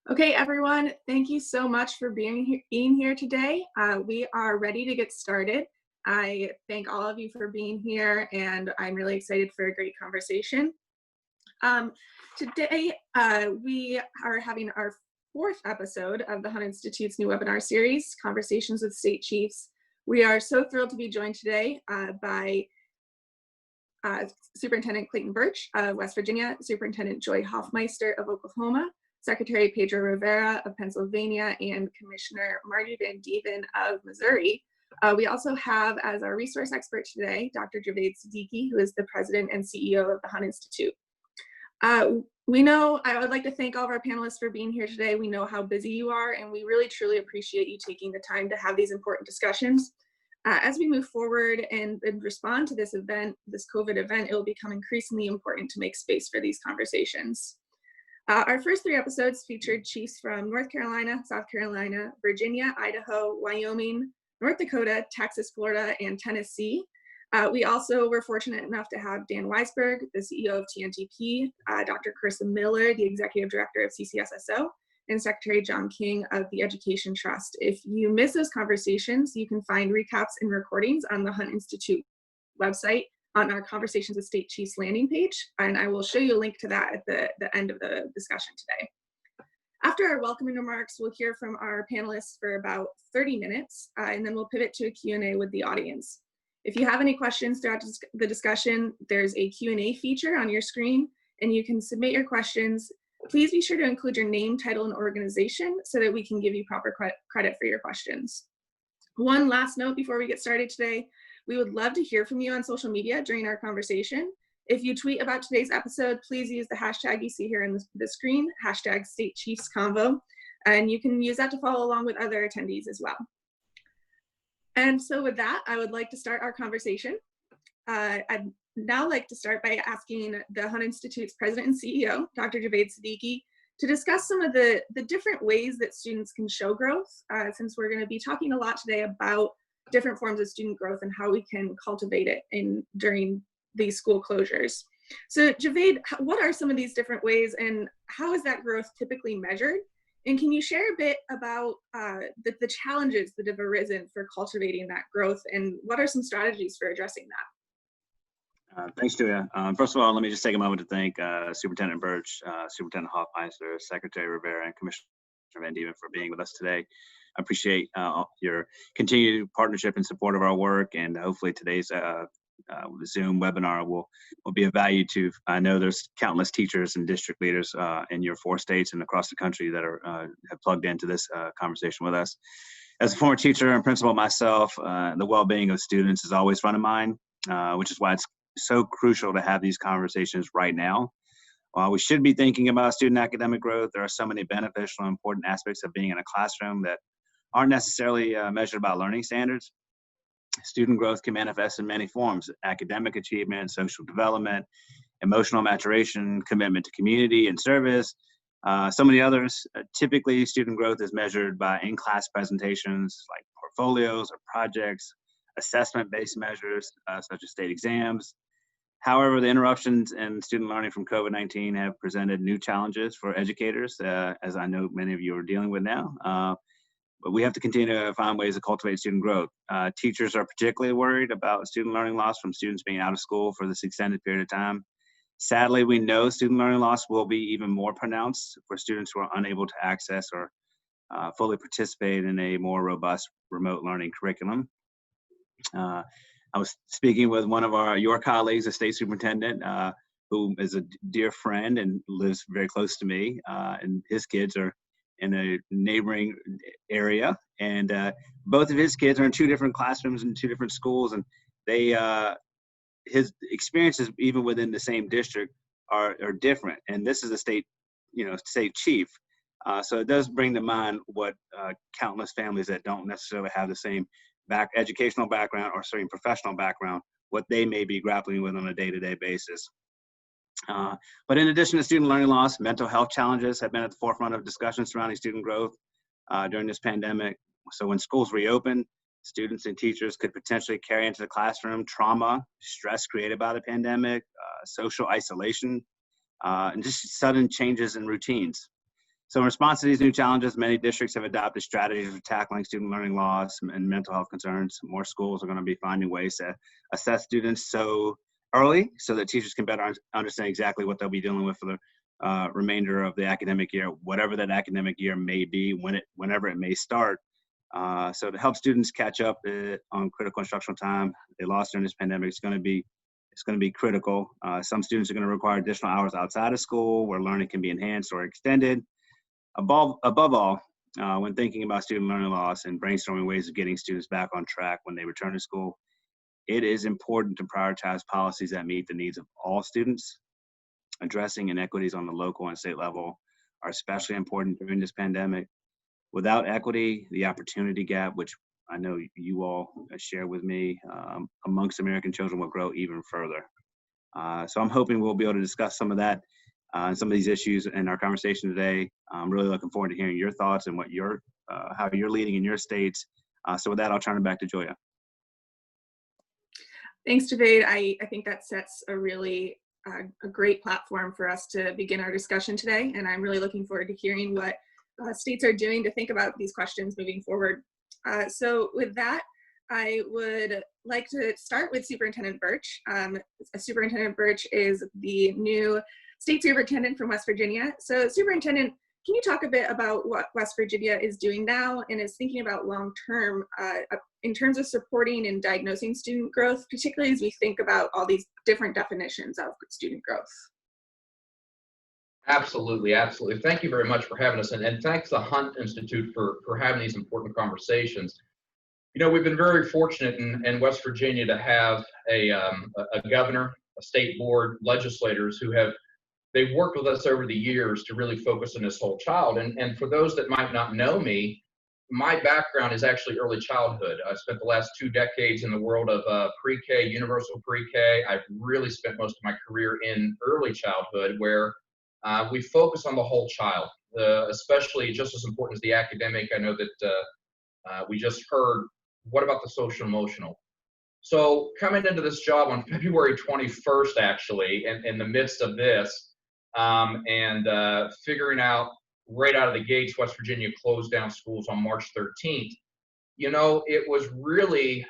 Okay, everyone, thank you so much for being here today. We are ready to get started. I thank all of you for being here, and I'm really excited for a great conversation. Um, Today, we are having our fourth episode of the Hunt Institute's new webinar series, Conversations with State Chiefs. We are so thrilled to be joined today by Superintendent Clayton Birch of West Virginia, Superintendent Joy Hoffmeister of Oklahoma, Secretary Pedro Rivera of Pennsylvania, and Commissioner Margie Van Dieven of Missouri. We also have as our resource expert today, Dr. Javaid Siddiqui, who is the President and CEO of the Hunt Institute. I would like to thank all of our panelists for being here today. We know how busy you are, and we really truly appreciate you taking the time to have these important discussions. As we move forward and respond to this event, this COVID event, it will become increasingly important to make space for these conversations. Our first three episodes featured chiefs from North Carolina, South Carolina, Virginia, Idaho, Wyoming, North Dakota, Texas, Florida, and Tennessee. We also were fortunate enough to have Dan Weisberg, the CEO of TNTP, Dr. Carissa Miller, the Executive Director of CCSSO, and Secretary John King of the Education Trust. If you miss those conversations, you can find recaps and recordings on the Hunt Institute website on our Conversations with State Chiefs landing page, and I will show you a link to that at the end of the discussion today. After our welcoming remarks, we'll hear from our panelists for about 30 minutes, and then we'll pivot to a Q&A with the audience. If you have any questions throughout the discussion, there's a Q&A feature on your screen, and you can submit your questions. Please be sure to include your name, title, and organization so that we can give you proper credit for your questions. One last note before we get started today, we would love to hear from you on social media during our conversation. If you tweet about today's episode, please use the hashtag you see here on the screen, hashtag State Chiefs Convo, and you can use that to follow along with other attendees as well. And so with that, I would like to start our conversation. I'd now like to start by asking the Hunt Institute's President and CEO, Dr. Javaid Siddiqui, to discuss some of the different ways that students can show growth, since we're going to be talking a lot today about different forms of student growth and how we can cultivate it during these school closures. So Javaid, what are some of these different ways, and how is that growth typically measured? And can you share a bit about the challenges that have arisen for cultivating that growth, and what are some strategies for addressing that? Thanks, Julia. First of all, let me just take a moment to thank Superintendent Birch, Superintendent Hoffmeister, Secretary Rivera, and Commissioner Van Dieven for being with us today. I appreciate your continued partnership and support of our work, and hopefully today's Zoom webinar will be of value to. I know there's countless teachers and district leaders in your 4 states and across the country that have plugged into this conversation with us. As a former teacher and principal myself, the well-being of students is always front of mind, which is why it's so crucial to have these conversations right now. While we should be thinking about student academic growth, there are so many beneficial and important aspects of being in a classroom that aren't necessarily measured by learning standards. Student growth can manifest in many forms: academic achievement, social development, emotional maturation, commitment to community and service. So many others. Typically, student growth is measured by in-class presentations like portfolios or projects, assessment-based measures such as state exams. However, the interruptions in student learning from COVID-19 have presented new challenges for educators, as I know many of you are dealing with now. But we have to continue to find ways to cultivate student growth. Teachers are particularly worried about student learning loss from students being out of school for this extended period of time. Sadly, we know student learning loss will be even more pronounced for students who are unable to access or fully participate in a more robust remote learning curriculum. I was speaking with one of your colleagues, a state superintendent, who is a dear friend and lives very close to me, and his kids are in a neighboring area, and both of his kids are in 2 different classrooms in 2 different schools, and his experiences even within the same district are different. And this is a state chief, so it does bring to mind what countless families that don't necessarily have the same educational background or certain professional background, what they may be grappling with on a day-to-day basis. But in addition to student learning loss, mental health challenges have been at the forefront of discussions surrounding student growth during this pandemic. So when schools reopen, students and teachers could potentially carry into the classroom trauma, stress created by the pandemic, social isolation, and just sudden changes in routines. So in response to these new challenges, many districts have adopted strategies for tackling student learning loss and mental health concerns. More schools are going to be finding ways to assess students so early so that teachers can better understand exactly what they'll be dealing with for the remainder of the academic year, whatever that academic year may be, whenever it may start. So to help students catch up on critical instructional time they lost during this pandemic, it's going to be critical. Some students are going to require additional hours outside of school where learning can be enhanced or extended. Above all, when thinking about student learning loss and brainstorming ways of getting students back on track when they return to school, it is important to prioritize policies that meet the needs of all students. Addressing inequities on the local and state level are especially important during this pandemic. Without equity, the opportunity gap, which I know you all share with me, amongst American children will grow even further. So I'm hoping we'll be able to discuss some of that and some of these issues in our conversation today. I'm really looking forward to hearing your thoughts and what how you're leading in your states. So with that, I'll turn it back to Joya. Thanks, Javed. I think that sets a really a great platform for us to begin our discussion today. And I'm really looking forward to hearing what states are doing to think about these questions moving forward. So with that, I would like to start with Superintendent Birch. Superintendent Birch is the new state superintendent from West Virginia. So Superintendent, can you talk a bit about what West Virginia is doing now and is thinking about long-term in terms of supporting and diagnosing student growth, particularly as we think about all these different definitions of student growth? Absolutely, absolutely. Thank you very much for having us, and thanks the Hunt Institute for having these important conversations. You know, we've been very fortunate in West Virginia to have a governor, a state board, legislators who they've worked with us over the years to really focus on this whole child. And for those that might not know me, my background is actually early childhood. I spent the last 2 decades in the world of pre-K, universal pre-K. I've really spent most of my career in early childhood where we focus on the whole child, especially just as important as the academic. I know that we just heard, what about the social emotional? So coming into this job on February 21st, actually, in the midst of this, and figuring out right out of the gates, West Virginia closed down schools on March 13th. You know, it was really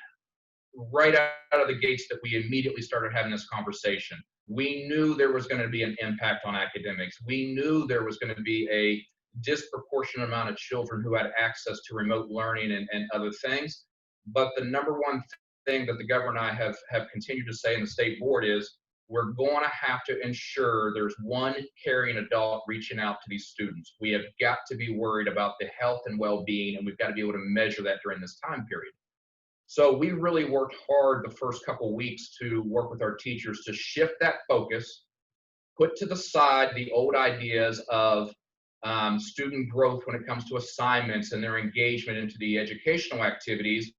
right out of the gates that we immediately started having this conversation. We knew there was going to be an impact on academics. We knew there was going to be a disproportionate amount of children who had access to remote learning and other things. But the number one thing that the governor and I have continued to say in the state board is, we're going to have to ensure there's one caring adult reaching out to these students. We have got to be worried about the health and well-being, and we've got to be able to measure that during this time period. So we really worked hard the first couple of weeks to work with our teachers to shift that focus, put to the side the old ideas of student growth when it comes to assignments and their engagement into the educational activities,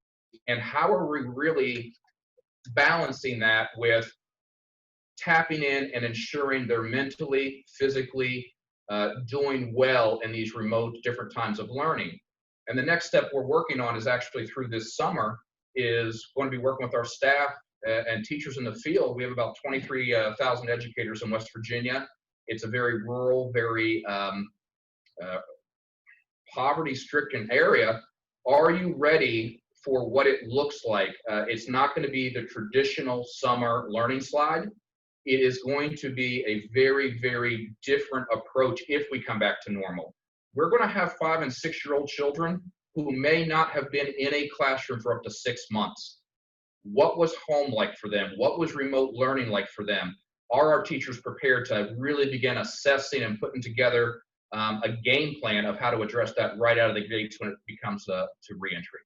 and how are we really balancing that with tapping in and ensuring they're mentally, physically doing well in these remote different times of learning. And the next step we're working on is actually through this summer is going to be working with our staff and teachers in the field. We have about 23,000 educators in West Virginia. It's a very rural, very poverty-stricken area. Are you ready for what it looks like? It's not going to be the traditional summer learning slide. It is going to be a very, very different approach if we come back to normal. We're going to have 5- and 6-year-old children who may not have been in a classroom for up to 6 months. What was home like for them? What was remote learning like for them? Are our teachers prepared to really begin assessing and putting together a game plan of how to address that right out of the gates when it becomes to reentry?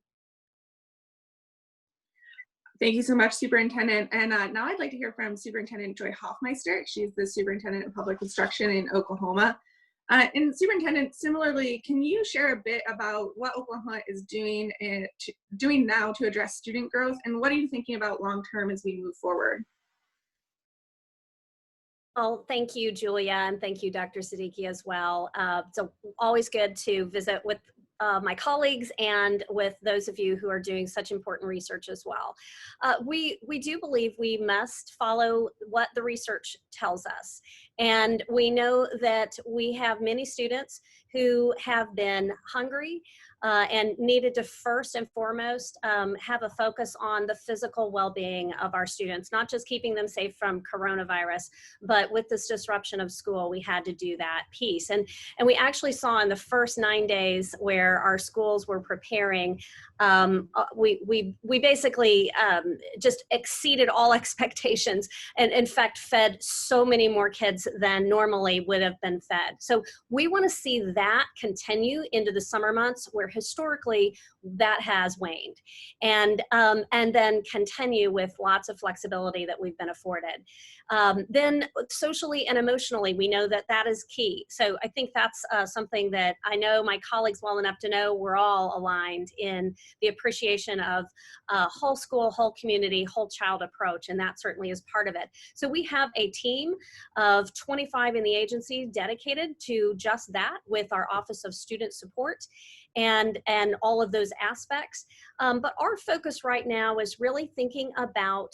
Thank you so much, Superintendent. And now I'd like to hear from Superintendent Joy Hoffmeister. She's the Superintendent of Public Instruction in Oklahoma. And Superintendent, similarly, can you share a bit about what Oklahoma is doing now to address student growth, and what are you thinking about long-term as we move forward? Well, thank you, Julia, and thank you, Dr. Siddiqui, as well. It's always good to visit with my colleagues and with those of you who are doing such important research as well. We do believe we must follow what the research tells us. And we know that we have many students who have been hungry and needed to first and foremost have a focus on the physical well-being of our students, not just keeping them safe from coronavirus, but with this disruption of school, we had to do that piece. And we actually saw in the first 9 days where our schools were preparing, we basically just exceeded all expectations, and in fact fed so many more kids than normally would have been fed. So we want to see that continue into the summer months, where historically that has waned, and then continue with lots of flexibility that we've been afforded. Then socially and emotionally, we know that that is key. So I think that's something that I know my colleagues well enough to know we're all aligned in the appreciation of whole school, whole community, whole child approach, and that certainly is part of it. So we have a team of 25 in the agency dedicated to just that, with our Office of Student Support and all of those aspects. But our focus right now is really thinking about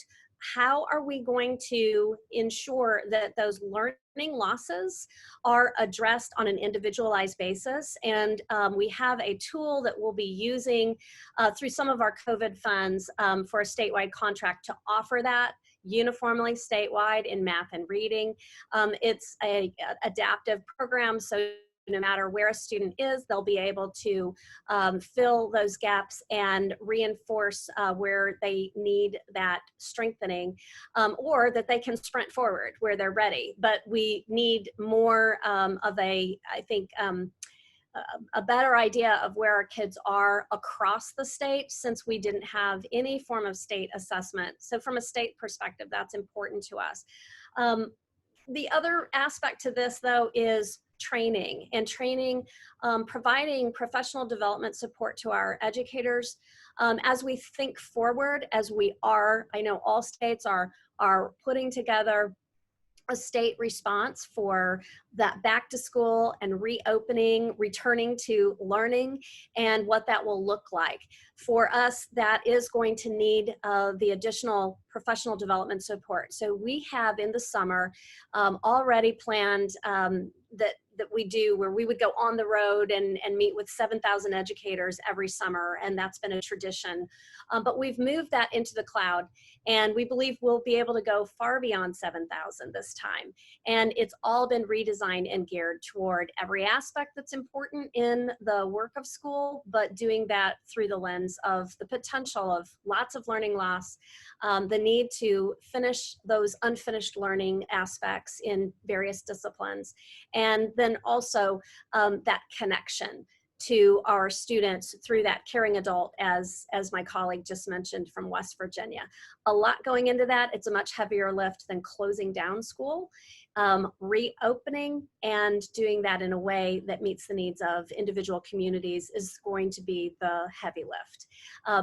how are we going to ensure that those learning losses are addressed on an individualized basis. And we have a tool that we'll be using through some of our COVID funds for a statewide contract to offer that uniformly statewide in math and reading. It's a adaptive program, so no matter where a student is, they'll be able to fill those gaps and reinforce where they need that strengthening, or that they can sprint forward where they're ready. But we need more of a, I think, a better idea of where our kids are across the state, since we didn't have any form of state assessment. So from a state perspective, that's important to us. The other aspect to this, though, is training, providing professional development support to our educators as we think forward, as we are, I know all states are putting together a state response for that back to school and reopening, returning to learning, and what that will look like. For us, that is going to need the additional professional development support. So we have in the summer already planned that we do, where we would go on the road and meet with 7,000 educators every summer, and that's been a tradition. But we've moved that into the cloud, and we believe we'll be able to go far beyond 7,000 this time. And it's all been redesigned and geared toward every aspect that's important in the work of school, but doing that through the lens of the potential of lots of learning loss, the need to finish those unfinished learning aspects in various disciplines, and then also that connection to our students through that caring adult, as my colleague just mentioned from West Virginia. A lot going into that. It's a much heavier lift than closing down school. Reopening and doing that in a way that meets the needs of individual communities is going to be the heavy lift.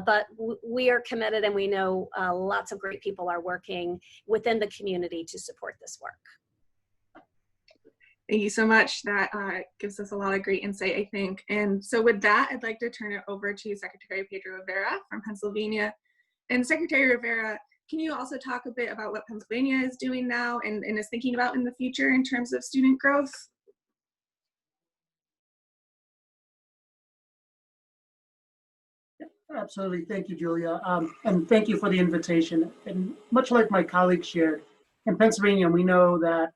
But we are committed, and we know lots of great people are working within the community to support this work. Thank you so much. That gives us a lot of great insight, I think. And so with that, I'd like to turn it over to Secretary Pedro Rivera from Pennsylvania. And Secretary Rivera, can you also talk a bit about what Pennsylvania is doing now and is thinking about in the future in terms of student growth? Absolutely. Thank you, Julia. And thank you for the invitation. And much like my colleagues shared, in Pennsylvania, we know that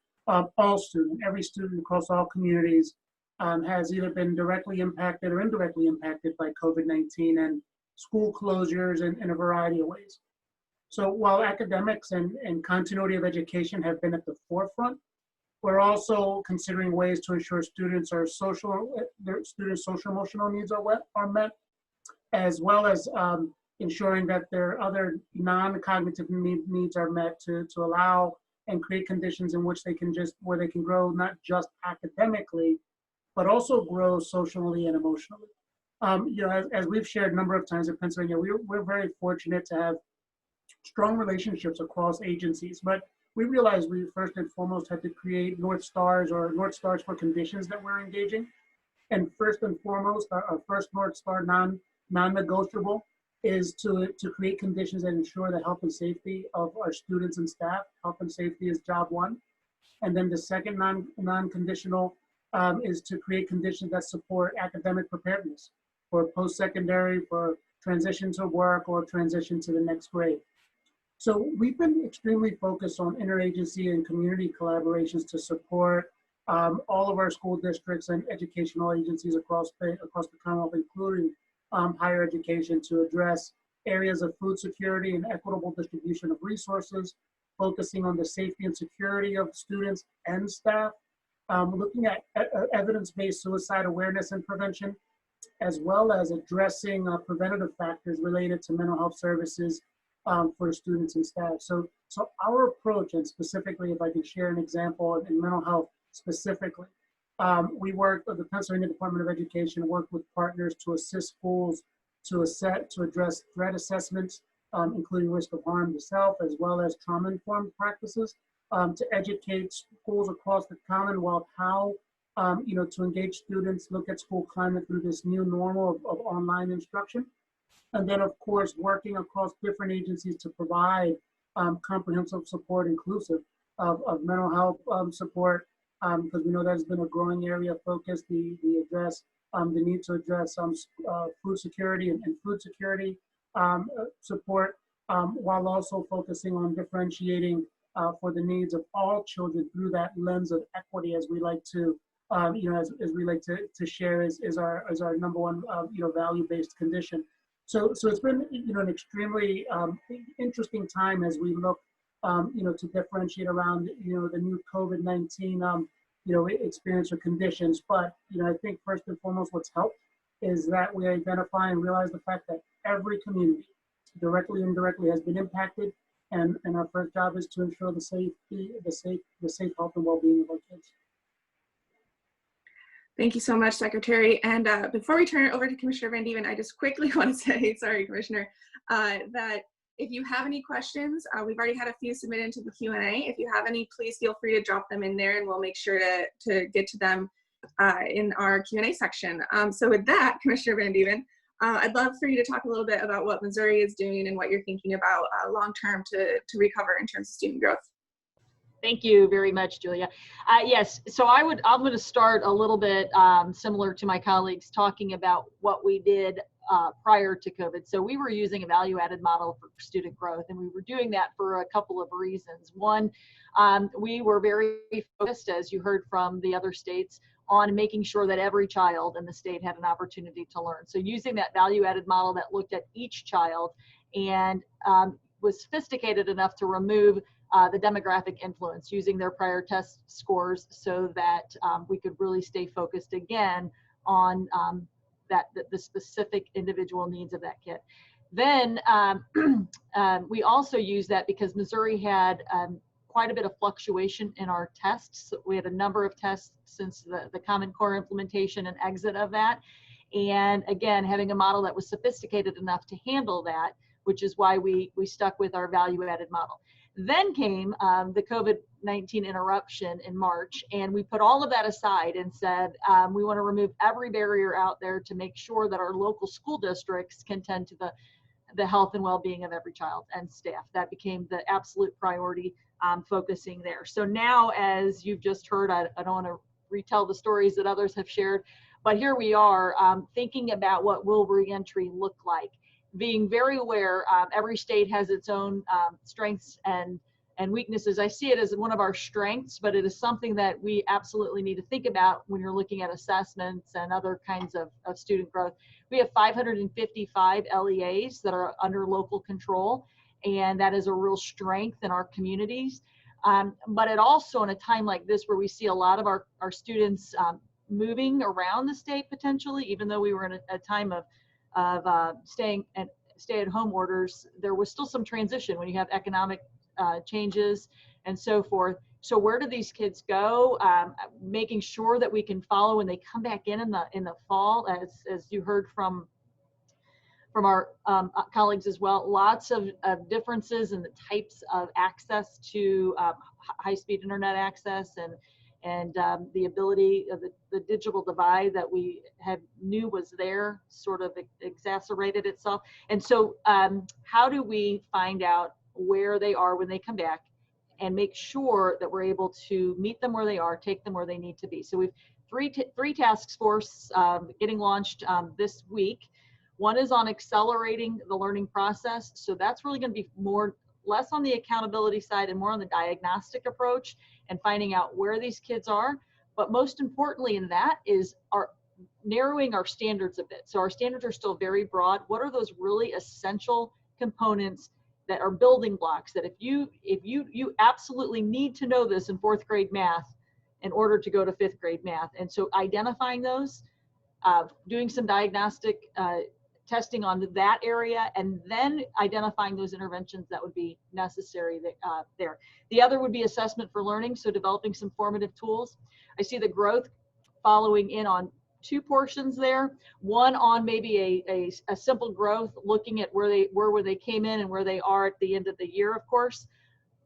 every student across all communities has either been directly impacted or indirectly impacted by COVID-19 and school closures in a variety of ways. So while academics and continuity of education have been at the forefront, we're also considering ways to ensure their students' social emotional needs are met, as well as ensuring that their other non-cognitive needs are met to allow and create conditions in which where they can grow not just academically, but also grow socially and emotionally. As we've shared a number of times in Pennsylvania, we're very fortunate to have strong relationships across agencies, but we realized we first and foremost had to create North Stars for conditions that we're engaging. And first and foremost, our first North Star non-negotiable is to create conditions that ensure the health and safety of our students and staff. Health and safety is job one. And then the second non-conditional is to create conditions that support academic preparedness for post-secondary, for transition to work or transition to the next grade. So we've been extremely focused on interagency and community collaborations to support all of our school districts and educational agencies across the Commonwealth, including higher education, to address areas of food security and equitable distribution of resources, focusing on the safety and security of students and staff, looking at evidence-based suicide awareness and prevention, as well as addressing preventative factors related to mental health services for students and staff. So our approach, and specifically, if I can share an example in mental health specifically, we work with the Pennsylvania Department of Education, work with partners to assist schools to address threat assessments, including risk of harm to self, as well as trauma-informed practices, to educate schools across the Commonwealth how to engage students, look at school climate through this new normal of online instruction. And then, of course, working across different agencies to provide comprehensive support, inclusive of mental health support, because we know that's been a growing area of focus, the need to address food security and food security support, while also focusing on differentiating for the needs of all children through that lens of equity, as we like to as we like to share is our number one value-based condition. So it's been an extremely interesting time as we look to differentiate around the new COVID-19 experience or conditions. But I think first and foremost, what's helped is that we identify and realize the fact that every community, directly and indirectly, has been impacted, and our first job is to ensure the safe health and well-being of our kids. Thank you so much, Secretary. And before we turn it over to Commissioner Van Dieven, I just quickly want to say, sorry, Commissioner, that if you have any questions, we've already had a few submitted into the Q&A. If you have any, please feel free to drop them in there, and we'll make sure to get to them in our Q&A section. So with that, Commissioner Van Dieven, I'd love for you to talk a little bit about what Missouri is doing and what you're thinking about long-term to recover in terms of student growth. Thank you very much, Julia. Yes, so I'm going to start a little bit similar to my colleagues, talking about what we did prior to COVID. So we were using a value-added model for student growth, and we were doing that for a couple of reasons. One, we were very focused, as you heard from the other states, on making sure that every child in the state had an opportunity to learn. So using that value-added model that looked at each child and was sophisticated enough to remove the demographic influence, using their prior test scores, so that we could really stay focused again on the specific individual needs of that kid. Then we also used that because Missouri had quite a bit of fluctuation in our tests. We had a number of tests since the Common Core implementation and exit of that. And again, having a model that was sophisticated enough to handle that, which is why we stuck with our value-added model. Then came the COVID-19 interruption in March, and we put all of that aside and said, we want to remove every barrier out there to make sure that our local school districts can tend to the health and well-being of every child and staff. That became the absolute priority, focusing there. So now, as you've just heard, I don't want to retell the stories that others have shared, but here we are thinking about what will reentry look like. Being very aware, every state has its own strengths and weaknesses. I see it as one of our strengths, but it is something that we absolutely need to think about when you're looking at assessments and other kinds of student growth. We have 555 LEAs that are under local control, and that is a real strength in our communities. But it also, in a time like this where we see a lot of our students moving around the state potentially, even though we were in a time of stay-at-home orders, there was still some transition when you have economic changes and so forth. So where do these kids go? Making sure that we can follow when they come back in the fall, as you heard from our colleagues as well. Lots of differences in the types of access to high-speed internet access And the ability of the digital divide that we knew was there sort of exacerbated itself. And so how do we find out where they are when they come back and make sure that we're able to meet them where they are, take them where they need to be? So we've three task force getting launched this week. One is on accelerating the learning process. So that's really going to be less on the accountability side and more on the diagnostic approach and finding out where these kids are. But most importantly in that is narrowing our standards a bit. So our standards are still very broad. What are those really essential components that are building blocks that if you absolutely need to know this in 4th grade math in order to go to 5th grade math? And so identifying those, doing some diagnostic testing on that area, and then identifying those interventions that would be necessary there. The other would be assessment for learning, so developing some formative tools. I see the growth following in on 2 portions there. One on maybe a simple growth, looking at where they came in and where they are at the end of the year, of course.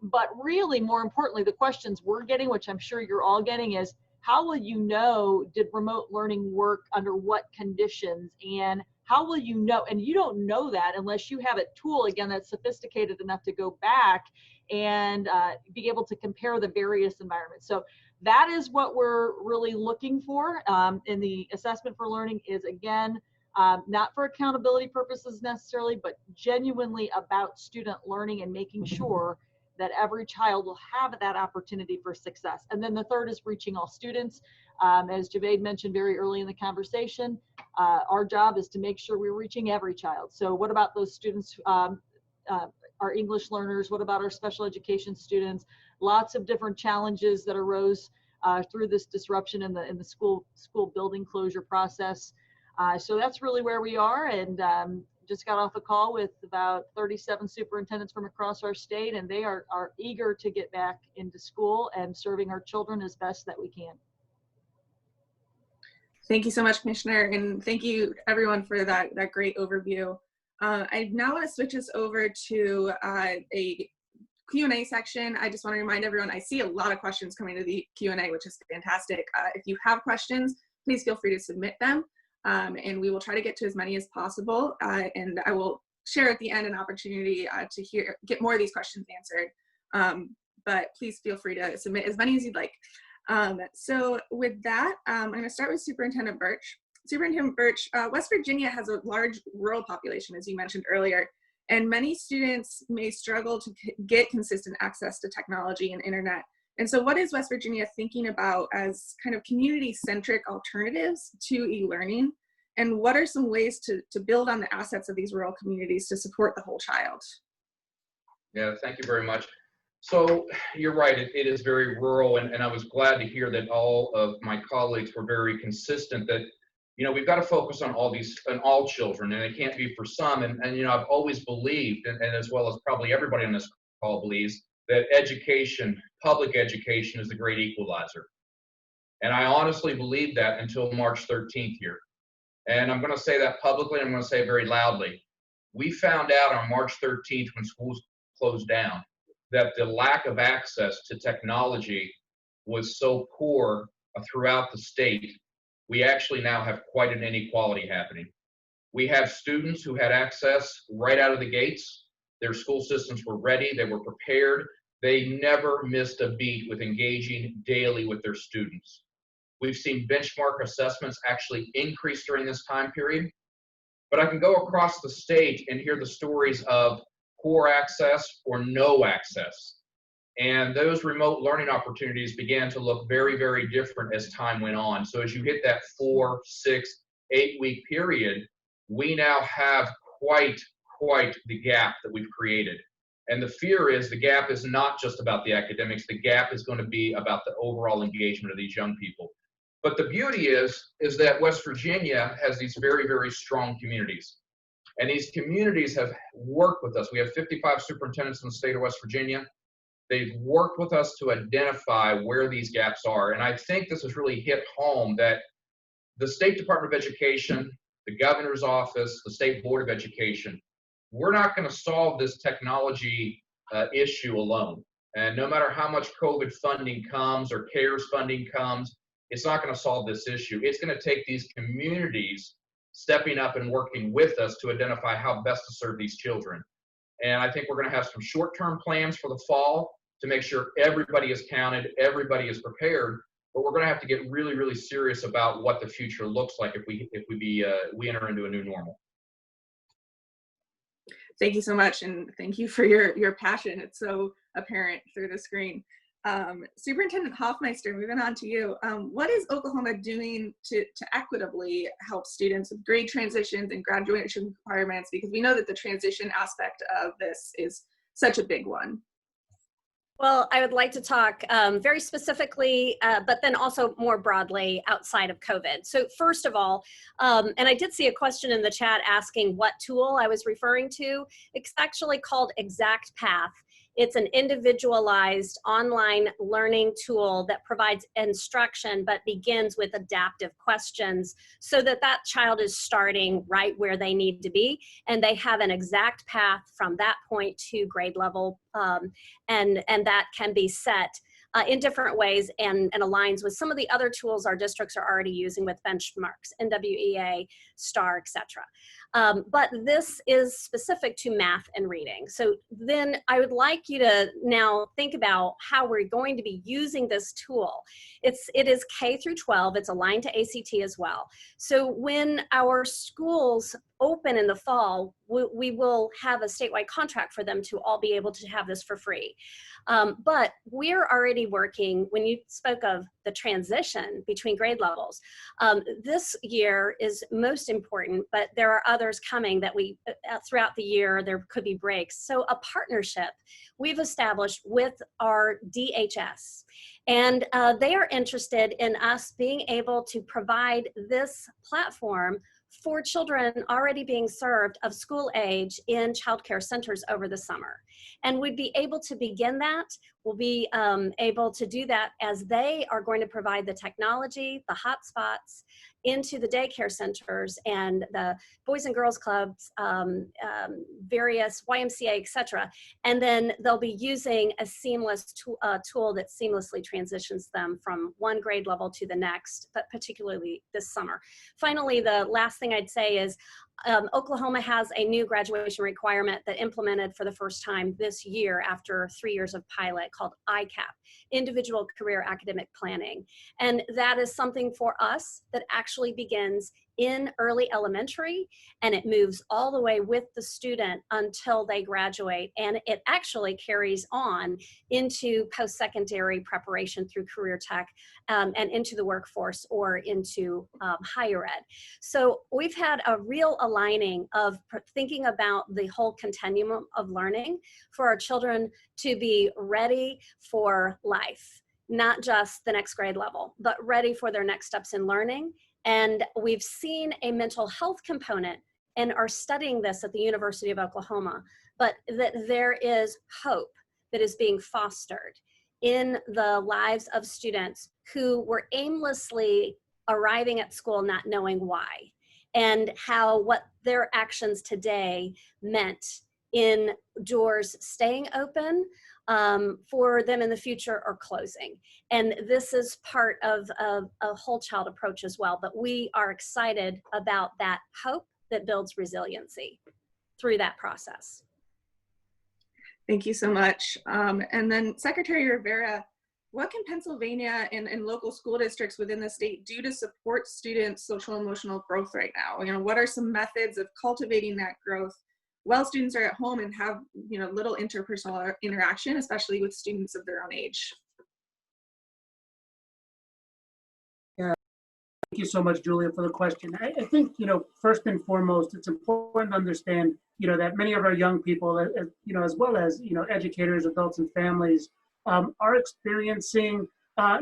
But really, more importantly, the questions we're getting, which I'm sure you're all getting, is how will you know, did remote learning work under what conditions? And how will you know? And you don't know that unless you have a tool, again, that's sophisticated enough to go back and be able to compare the various environments. So that is what we're really looking for in the assessment for learning is, again, not for accountability purposes necessarily, but genuinely about student learning and making sure that every child will have that opportunity for success. And then the third is reaching all students. As Javed mentioned very early in the conversation, our job is to make sure we're reaching every child. So what about those students, our English learners? What about our special education students? Lots of different challenges that arose through this disruption in the school building closure process. So that's really where we are, and just got off a call with about 37 superintendents from across our state, and they are eager to get back into school and serving our children as best that we can. Thank you so much, Commissioner, and thank you everyone for that great overview. I now want to switch us over to a Q&A section. I just want to remind everyone, I see a lot of questions coming to the Q&A, which is fantastic. If you have questions, please feel free to submit them, and we will try to get to as many as possible. And I will share at the end an opportunity to get more of these questions answered. But please feel free to submit as many as you'd like. So with that, I'm going to start with Superintendent Birch. Superintendent Birch, West Virginia has a large rural population, as you mentioned earlier, and many students may struggle to get consistent access to technology and internet. And so what is West Virginia thinking about as kind of community-centric alternatives to e-learning? And what are some ways to build on the assets of these rural communities to support the whole child? Yeah, thank you very much. So you're right, it is very rural, and I was glad to hear that all of my colleagues were very consistent that, you know, we've got to focus on all children, and it can't be for some. And you know, I've always believed, and as well as probably everybody on this call believes, that education, public education, is the great equalizer. And I honestly believed that until March 13th here. And I'm going to say that publicly, and I'm going to say it very loudly. We found out on March 13th when schools closed down that the lack of access to technology was so poor throughout the state, we actually now have quite an inequality happening. We have students who had access right out of the gates. Their school systems were ready, they were prepared. They never missed a beat with engaging daily with their students. We've seen benchmark assessments actually increase during this time period. But I can go across the state and hear the stories of poor access or no access. And those remote learning opportunities began to look very, very different as time went on. So as you hit that 4, 6, 8 week period, we now have quite the gap that we've created. And the fear is the gap is not just about the academics, the gap is going to be about the overall engagement of these young people. But the beauty is that West Virginia has these very, very strong communities. And these communities have worked with us. We have 55 superintendents in the state of West Virginia. They've worked with us to identify where these gaps are. And I think this has really hit home that the State Department of Education, the governor's office, the State Board of Education, we're not going to solve this technology issue alone. And no matter how much COVID funding comes or CARES funding comes, it's not going to solve this issue. It's going to take these communities stepping up and working with us to identify how best to serve these children. And I think we're going to have some short-term plans for the fall to make sure everybody is counted, everybody is prepared. But we're going to have to get really, really serious about what the future looks like if we enter into a new normal. Thank you so much, and thank you for your passion. It's so apparent through the screen. Superintendent Hoffmeister, moving on to you. What is Oklahoma doing to equitably help students with grade transitions and graduation requirements? Because we know that the transition aspect of this is such a big one. Well, I would like to talk very specifically, but then also more broadly outside of COVID. So first of all, and I did see a question in the chat asking what tool I was referring to. It's actually called Exact Path. It's an individualized online learning tool that provides instruction but begins with adaptive questions so that that child is starting right where they need to be and they have an exact path from that point to grade level, and that can be set in different ways and aligns with some of the other tools our districts are already using with benchmarks, NWEA, STAR, etc. But this is specific to math and reading. So then I would like you to now think about how we're going to be using this tool. It is K through 12, it's aligned to ACT as well. So when our schools open in the fall, we will have a statewide contract for them to all be able to have this for free. But we're already working, when you spoke of the transition between grade levels, this year is most important, but there are others coming that we, throughout the year, there could be breaks. So a partnership we've established with our DHS, and they are interested in us being able to provide this platform for children already being served of school age in child care centers over the summer. And we'd be able to begin that. We'll be able to do that as they are going to provide the technology, the hotspots into the daycare centers and the Boys and Girls Clubs, various YMCA, etc. And then they'll be using a seamless tool that seamlessly transitions them from one grade level to the next, but particularly this summer. Finally, the last thing I'd say is Oklahoma has a new graduation requirement that implemented for the first time this year after 3 years of pilot called ICAP, Individual Career Academic Planning. And that is something for us that actually begins in early elementary, and it moves all the way with the student until they graduate, and it actually carries on into post-secondary preparation through career tech and into the workforce or into higher ed. So we've had a real aligning of thinking about the whole continuum of learning for our children to be ready for life, not just the next grade level, but ready for their next steps in learning. And we've seen a mental health component and are studying this at the University of Oklahoma, but that there is hope that is being fostered in the lives of students who were aimlessly arriving at school not knowing why, and how what their actions today meant in doors staying open for them in the future or closing. And this is part of a whole child approach as well, but we are excited about that hope that builds resiliency through that process. Thank you so much. And then Secretary Rivera, what can Pennsylvania and local school districts within the state do to support students' social and emotional growth right now? You know, what are some methods of cultivating that growth while students are at home and have, you know, little interpersonal interaction, especially with students of their own age? Yeah, thank you so much, Julia, for the question. I think, you know, first and foremost, it's important to understand, you know, that many of our young people, you know, as well as, you know, educators, adults, and families are experiencing,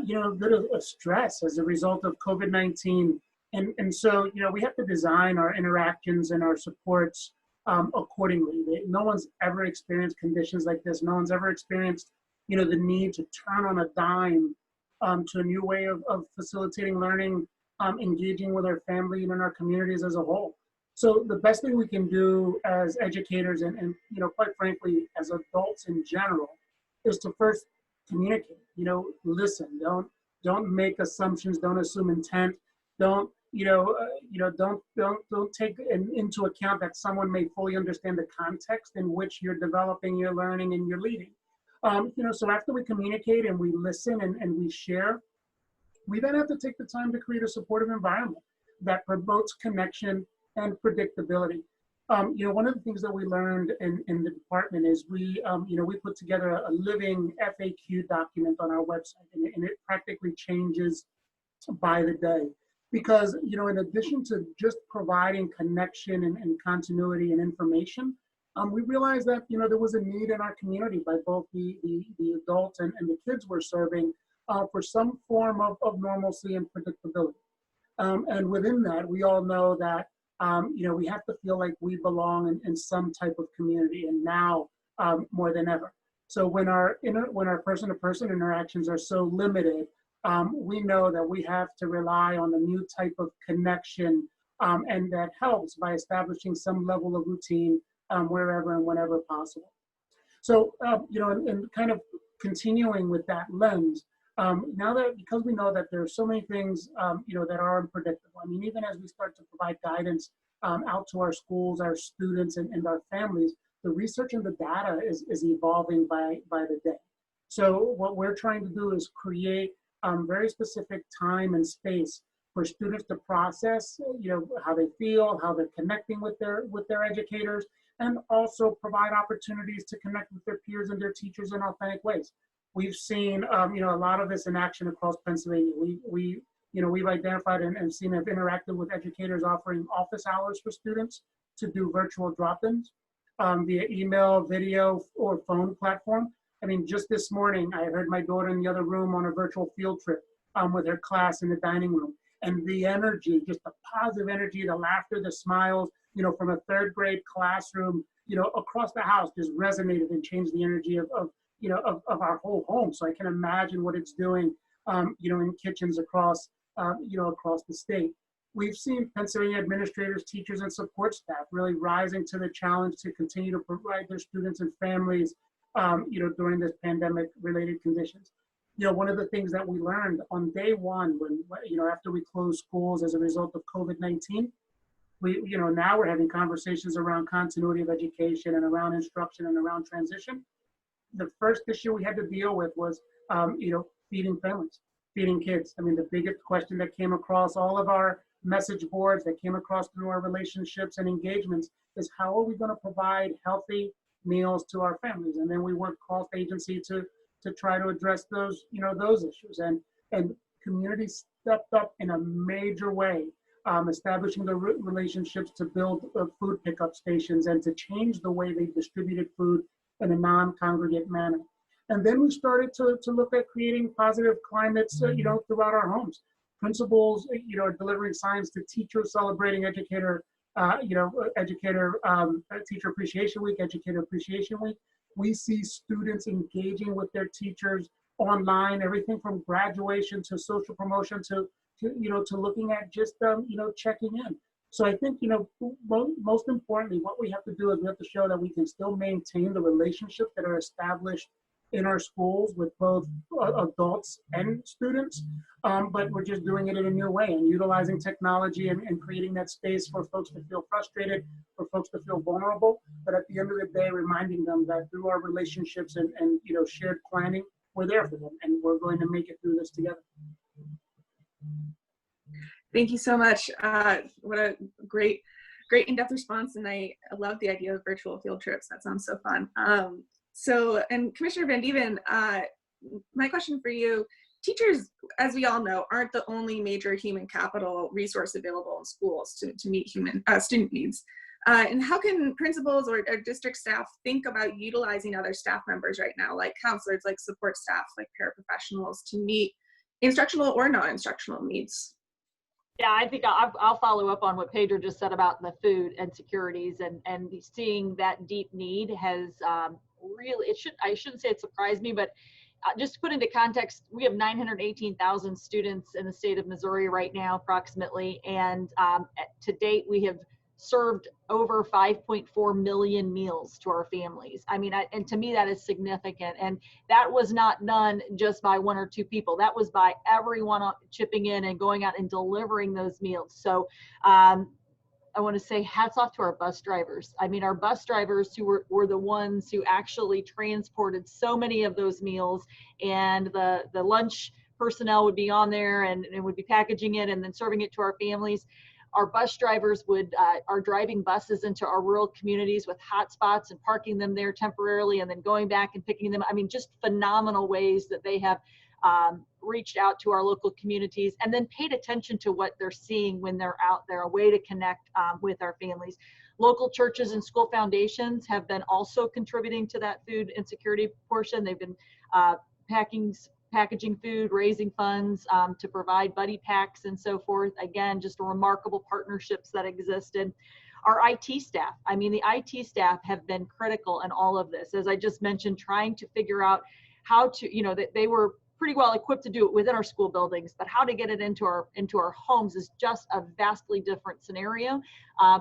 you know, a bit of stress as a result of COVID-19. And so, you know, we have to design our interactions and our supports accordingly. No one's ever experienced conditions like this. No one's ever experienced, you know, the need to turn on a dime to a new way of facilitating learning, engaging with our family and in our communities as a whole. So the best thing we can do as educators and you know, quite frankly, as adults in general, is to first communicate, listen, don't make assumptions, don't assume intent, don't, don't take into account that someone may fully understand the context in which you're developing, you're learning, and you're leading. So after we communicate and we listen and we share, we then have to take the time to create a supportive environment that promotes connection and predictability. One of the things that we learned in the department is we put together a living FAQ document on our website, and it practically changes by the day. Because, in addition to just providing connection and continuity and information, we realized that, there was a need in our community by both the adults and the kids we're serving for some form of normalcy and predictability. And within that, we all know that, we have to feel like we belong in some type of community, and now more than ever. So when our person-to-person interactions are so limited, we know that we have to rely on a new type of connection, and that helps by establishing some level of routine wherever and whenever possible. So, and kind of continuing with that lens, now that, because we know that there are so many things, that are unpredictable. I mean, even as we start to provide guidance out to our schools, our students, and our families, the research and the data is evolving by the day. So what we're trying to do is create very specific time and space for students to process, how they feel, how they're connecting with their educators, and also provide opportunities to connect with their peers and their teachers in authentic ways. We've seen, a lot of this in action across Pennsylvania. We've identified and seen and interacted with educators offering office hours for students to do virtual drop-ins via email, video, or phone platform. I mean, just this morning, I heard my daughter in the other room on a virtual field trip with her class in the dining room. And the energy, just the positive energy, the laughter, the smiles, from a third grade classroom, across the house just resonated and changed the energy of our whole home. So I can imagine what it's doing, in kitchens across the state. We've seen Pennsylvania administrators, teachers, and support staff really rising to the challenge to continue to provide their students and families, during this pandemic-related conditions. One of the things that we learned on day one, when, after we closed schools as a result of COVID-19, now we're having conversations around continuity of education and around instruction and around transition. The first issue we had to deal with was, feeding families, feeding kids. I mean, the biggest question that came across all of our message boards, that came across through our relationships and engagements, is how are we going to provide healthy meals to our families? And then we work cross-agency to try to address those, those issues. And communities stepped up in a major way, establishing the relationships to build food pickup stations and to change the way they distributed food in a non-congregate manner. And then we started to look at creating positive climates, throughout our homes. Principals, delivering signs to teachers, celebrating Teacher Appreciation Week, Educator Appreciation Week. We see students engaging with their teachers online, everything from graduation to social promotion to looking at just, checking in. So I think, most importantly, what we have to do is we have to show that we can still maintain the relationships that are established in our schools with both adults and students, but we're just doing it in a new way and utilizing technology and creating that space for folks to feel frustrated, for folks to feel vulnerable, but at the end of the day, reminding them that through our relationships and shared planning, we're there for them and we're going to make it through this together. Thank you so much. What a great in-depth response, and I love the idea of virtual field trips. That sounds so fun. And Commissioner Van Dieven, my question for you, teachers, as we all know, aren't the only major human capital resource available in schools to meet student needs. And how can principals or district staff think about utilizing other staff members right now, like counselors, like support staff, like paraprofessionals, to meet instructional or non-instructional needs? Yeah, I think I'll follow up on what Pedro just said about the food insecurities, and seeing that deep need has really, I shouldn't say it surprised me, but just to put into context, we have 918,000 students in the state of Missouri right now, approximately, and to date we have served over 5.4 million meals to our families. I mean, and to me, that is significant. And that was not done just by one or two people. That was by everyone chipping in and going out and delivering those meals. So I want to say hats off to our bus drivers. I mean, our bus drivers who were the ones who actually transported so many of those meals, and the lunch personnel would be on there and would be packaging it and then serving it to our families. Our bus drivers are driving buses into our rural communities with hotspots and parking them there temporarily and then going back and picking them. I mean, just phenomenal ways that they have reached out to our local communities and then paid attention to what they're seeing when they're out there, a way to connect with our families. Local churches and school foundations have been also contributing to that food insecurity portion. They've been packaging food, raising funds to provide buddy packs and so forth. Again, just remarkable partnerships that existed. Our IT staff, I mean, the IT staff have been critical in all of this. As I just mentioned, trying to figure out how to, you know, that they were pretty well equipped to do it within our school buildings, but how to get it into our homes is just a vastly different scenario.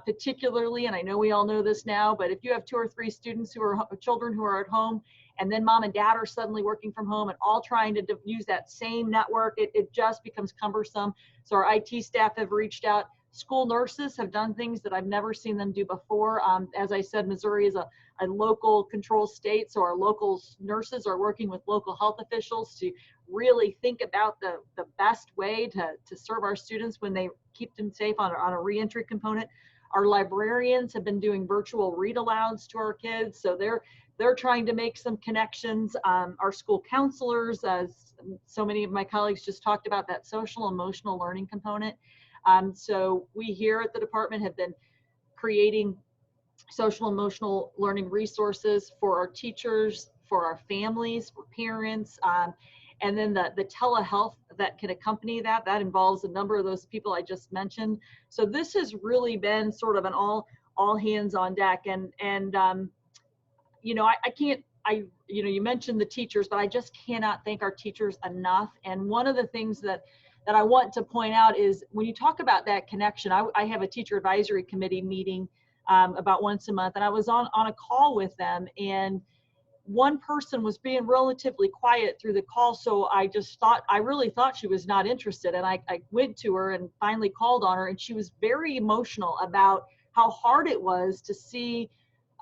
Particularly, and I know we all know this now, but if you have 2 or 3 students children who are at home, and then mom and dad are suddenly working from home and all trying to use that same network, it just becomes cumbersome. So our IT staff have reached out. School nurses have done things that I've never seen them do before. As I said, Missouri is a local control state, so our local nurses are working with local health officials to really think about the best way to serve our students when they keep them safe on a reentry component. Our librarians have been doing virtual read-alouds to our kids, so they're trying to make some connections. Our school counselors, as so many of my colleagues just talked about, that social emotional learning component. So we here at the department have been creating social emotional learning resources for our teachers, for our families, for parents, and then the telehealth that can accompany that involves a number of those people I just mentioned. So this has really been sort of an all hands on deck. And you know, you mentioned the teachers, but I just cannot thank our teachers enough. And one of the things that I want to point out is when you talk about that connection, I have a teacher advisory committee meeting about once a month, and I was on a call with them, and one person was being relatively quiet through the call. So I really thought she was not interested. And I went to her and finally called on her, and she was very emotional about how hard it was to see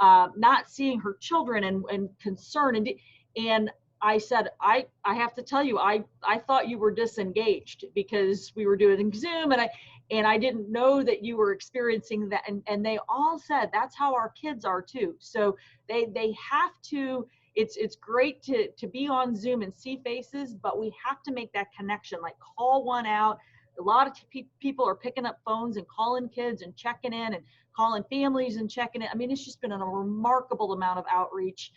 not seeing her children and concern. And I said, I have to tell you, I thought you were disengaged because we were doing Zoom, and I didn't know that you were experiencing that. And they all said that's how our kids are too. So they have to. It's great to be on Zoom and see faces, but we have to make that connection. Like, call one out. A lot of people are picking up phones and calling kids and checking in and calling families and checking in. I mean, it's just been a remarkable amount of outreach,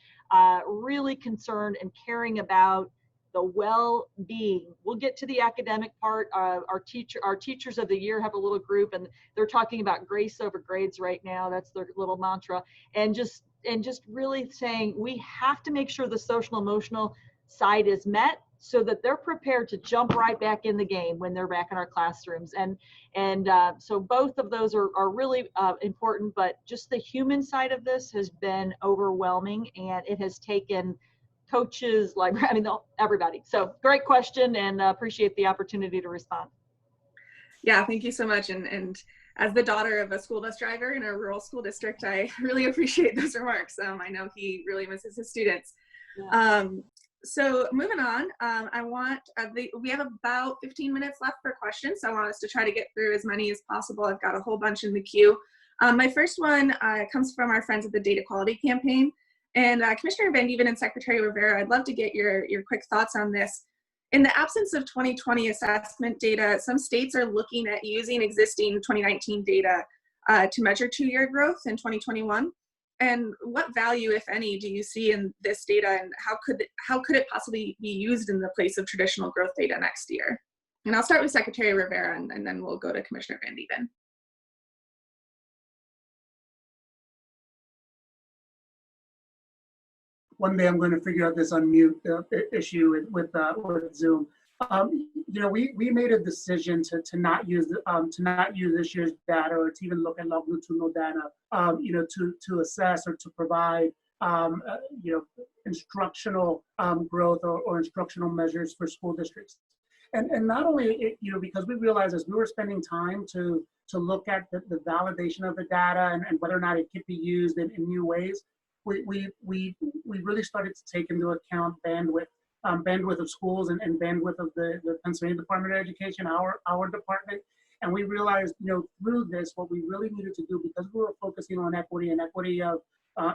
really concerned and caring about the well-being. We'll get to the academic part. Our teachers of the year have a little group, and they're talking about grace over grades right now. That's their little mantra. And just really saying we have to make sure the social emotional side is met so that they're prepared to jump right back in the game when they're back in our classrooms. And so both of those are really important, but just the human side of this has been overwhelming, and it has taken coaches, everybody. So great question, and appreciate the opportunity to respond. Yeah, thank you so much. And as the daughter of a school bus driver in a rural school district, I really appreciate those remarks. I know he really misses his students. Yeah. So moving on, we have about 15 minutes left for questions. So I want us to try to get through as many as possible. I've got a whole bunch in the queue. My first one comes from our friends at the Data Quality Campaign. And Commissioner Van Dieven and Secretary Rivera, I'd love to get your quick thoughts on this. In the absence of 2020 assessment data, some states are looking at using existing 2019 data to measure 2-year growth in 2021. And what value, if any, do you see in this data, and how could it possibly be used in the place of traditional growth data next year? And I'll start with Secretary Rivera, and then we'll go to Commissioner Van Dieven. One day I'm going to figure out this unmute issue with Zoom. We made a decision to not use this year's data, or to even look at longitudinal data, to assess or to provide instructional growth or instructional measures for school districts. And not only, because we realized as we were spending time to look at the validation of the data and whether or not it could be used in new ways, we really started to take into account bandwidth of schools and bandwidth of the Pennsylvania Department of Education, our department. And we realized, through this, what we really needed to do, because we were focusing on equity and equity of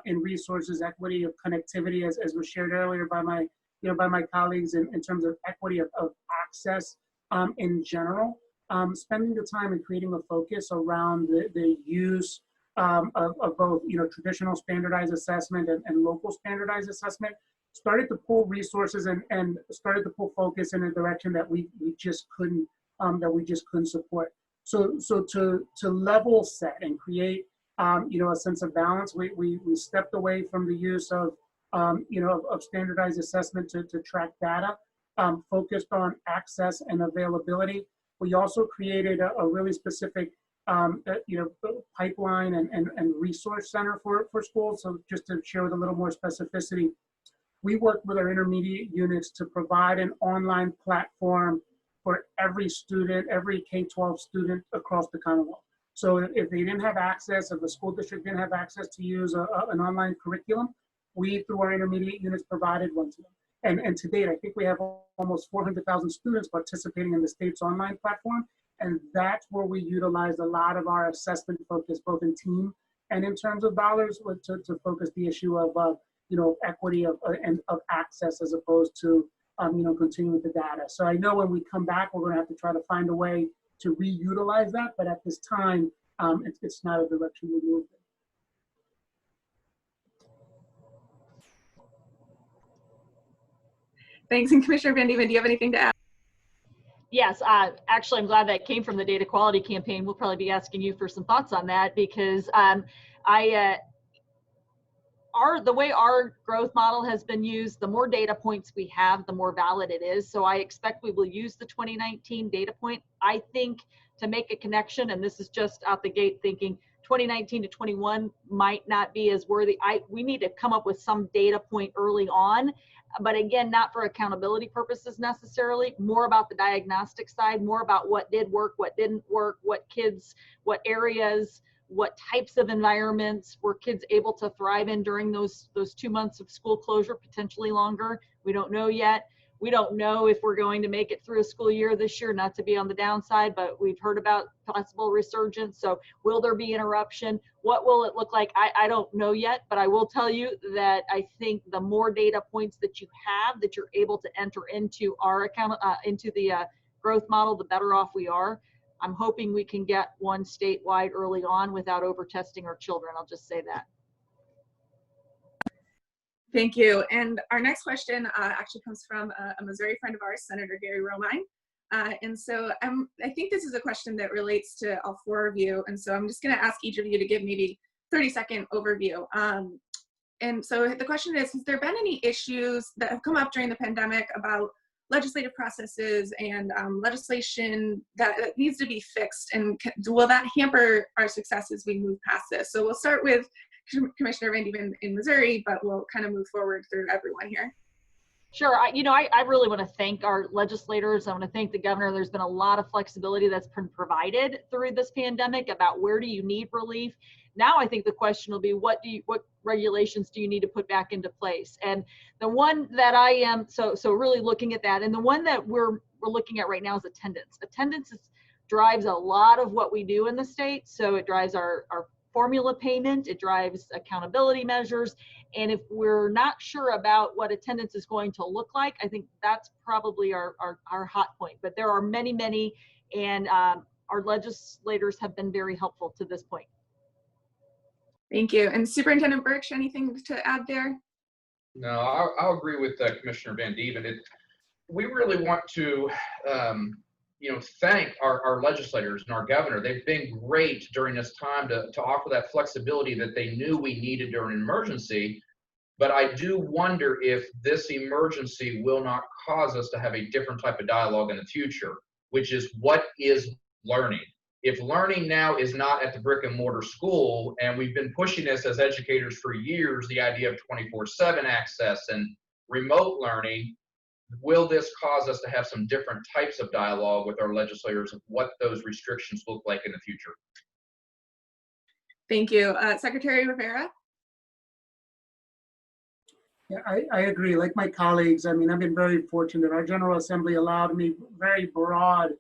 in resources, equity of connectivity, as was shared earlier by my colleagues, in terms of equity of access in general, spending the time and creating a focus around the use of both traditional standardized assessment and local standardized assessment started to pull resources and started to pull focus in a direction that we just couldn't support. So to level set and create a sense of balance, we stepped away from the use of standardized assessment to track data, focused on access and availability. We also created a really specific pipeline and resource center for schools. So just to share with a little more specificity, we worked with our intermediate units to provide an online platform for every student, every K-12 student across the Commonwealth. So if they didn't have access, if the school district didn't have access to use an online curriculum, we, through our intermediate units, provided one to them. And to date, I think we have almost 400,000 students participating in the state's online platform. And that's where we utilized a lot of our assessment focus, both in team and in terms of dollars, to focus the issue of equity of access, as opposed to continuing with the data. So I know when we come back, we're going to have to try to find a way to reutilize that, but at this time, it's not a direction we move in. Thanks. And Commissioner Van Dieven, do you have anything to add? Yes, actually, I'm glad that came from the data quality campaign. We'll probably be asking you for some thoughts on that, because the way our growth model has been used, the more data points we have, the more valid it is. So I expect we will use the 2019 data point. I think to make a connection, and this is just out the gate thinking 2019 to 21 might not be as worthy. We need to come up with some data point early on, but again, not for accountability purposes necessarily, more about the diagnostic side, more about what did work, what didn't work, what kids, what areas, what types of environments were kids able to thrive in during those 2 months of school closure, potentially longer. We don't know yet. We don't know if we're going to make it through a school year this year, not to be on the downside, but we've heard about possible resurgence. So will there be interruption? What will it look like? I don't know yet, but I will tell you that I think the more data points that you have, that you're able to enter into our account, into the growth model, the better off we are. I'm hoping we can get one statewide early on without over-testing our children. I'll just say that. Thank you. And our next question actually comes from a Missouri friend of ours, Senator Gary Romine. And so I think this is a question that relates to all four of you. And so I'm just going to ask each of you to give maybe 30-second overview. And so the question is, has there been any issues that have come up during the pandemic about legislative processes and legislation that needs to be fixed? And will that hamper our success as we move past this? So we'll start with Commissioner Van Dieven in Missouri, but we'll kind of move forward through everyone here. Sure. I really want to thank our legislators. I want to thank the governor. There's been a lot of flexibility that's been provided through this pandemic about where do you need relief. Now I think the question will be, what regulations do you need to put back into place? And the one that I am so really looking at that, and the one that we're looking at right now is attendance. Attendance drives a lot of what we do in the state. So it drives our formula payment, it drives accountability measures. And if we're not sure about what attendance is going to look like, I think that's probably our hot point. But there are many, many, and our legislators have been very helpful to this point. Thank you. And Superintendent Birch, anything to add there? No, I'll agree with Commissioner Van Dieven. We really want to thank our legislators and our governor. They've been great during this time to offer that flexibility that they knew we needed during an emergency. But I do wonder if this emergency will not cause us to have a different type of dialogue in the future, which is what is learning? If learning now is not at the brick and mortar school, and we've been pushing this as educators for years, the idea of 24/7 access and remote learning, will this cause us to have some different types of dialogue with our legislators of what those restrictions look like in the future? Thank you. Secretary Rivera? Yeah, I agree. Like my colleagues, I mean, I've been very fortunate. Our General Assembly allowed me very broad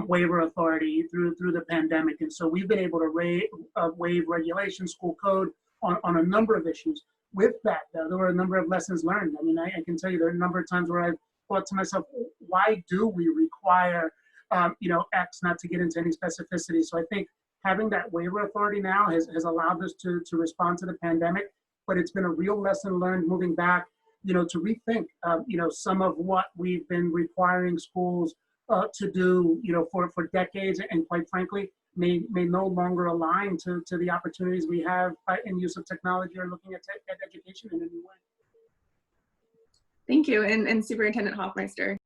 waiver authority through the pandemic. And so we've been able to waive regulation, school code on a number of issues. With that, though, there were a number of lessons learned. I mean, I can tell you there are a number of times where I've thought to myself, why do we require, X, not to get into any specificity? So I think having that waiver authority now has allowed us to respond to the pandemic, but it's been a real lesson learned moving back, to rethink, some of what we've been requiring schools to do, for decades, and quite frankly, may no longer align to the opportunities we have in use of technology or looking at education in a new way. Thank you. And Superintendent Hoffmeister?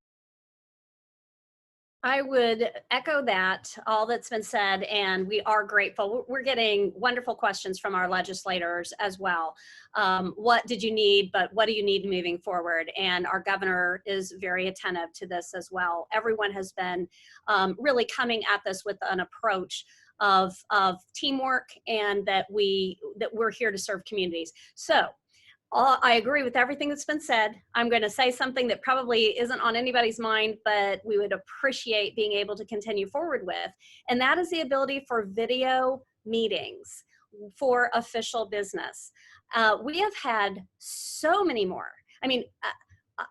I would echo that, all that's been said, and we are grateful. We're getting wonderful questions from our legislators as well. What did you need, but what do you need moving forward? And our governor is very attentive to this as well. Everyone has been really coming at this with an approach of teamwork, and that we're here to serve communities. So I agree with everything that's been said. I'm going to say something that probably isn't on anybody's mind, but we would appreciate being able to continue forward with, and that is the ability for video meetings for official business. We have had so many more. I mean,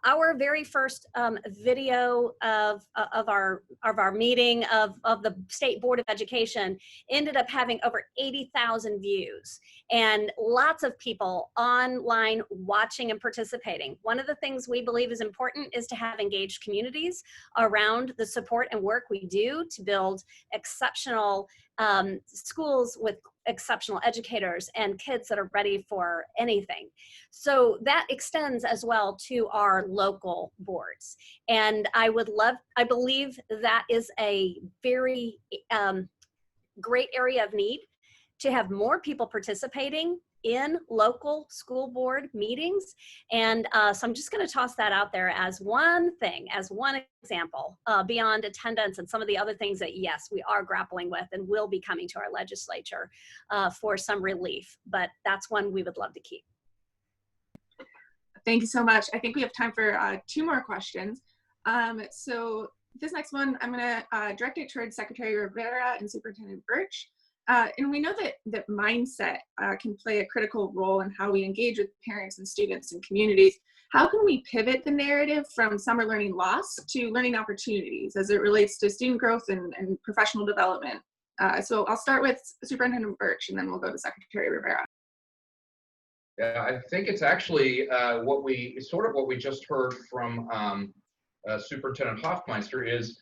our very first video of our meeting of the State Board of Education ended up having over 80,000 views, and lots of people online watching and participating. One of the things we believe is important is to have engaged communities around the support and work we do to build exceptional schools with exceptional educators and kids that are ready for anything. So that extends as well to our local boards. And I believe that is a very great area of need, to have more people participating in local school board meetings. And so I'm just going to toss that out there as one thing, as one example, beyond attendance and some of the other things that, yes, we are grappling with and will be coming to our legislature for some relief. But that's one we would love to keep. Thank you so much. I think we have time for 2 more questions. So this next one, I'm going to direct it towards Secretary Rivera and Superintendent Birch. And we know that mindset can play a critical role in how we engage with parents and students and communities. How can we pivot the narrative from summer learning loss to learning opportunities as it relates to student growth and professional development? So I'll start with Superintendent Birch, and then we'll go to Secretary Rivera. Yeah, I think it's actually what we just heard from Superintendent Hoffmeister is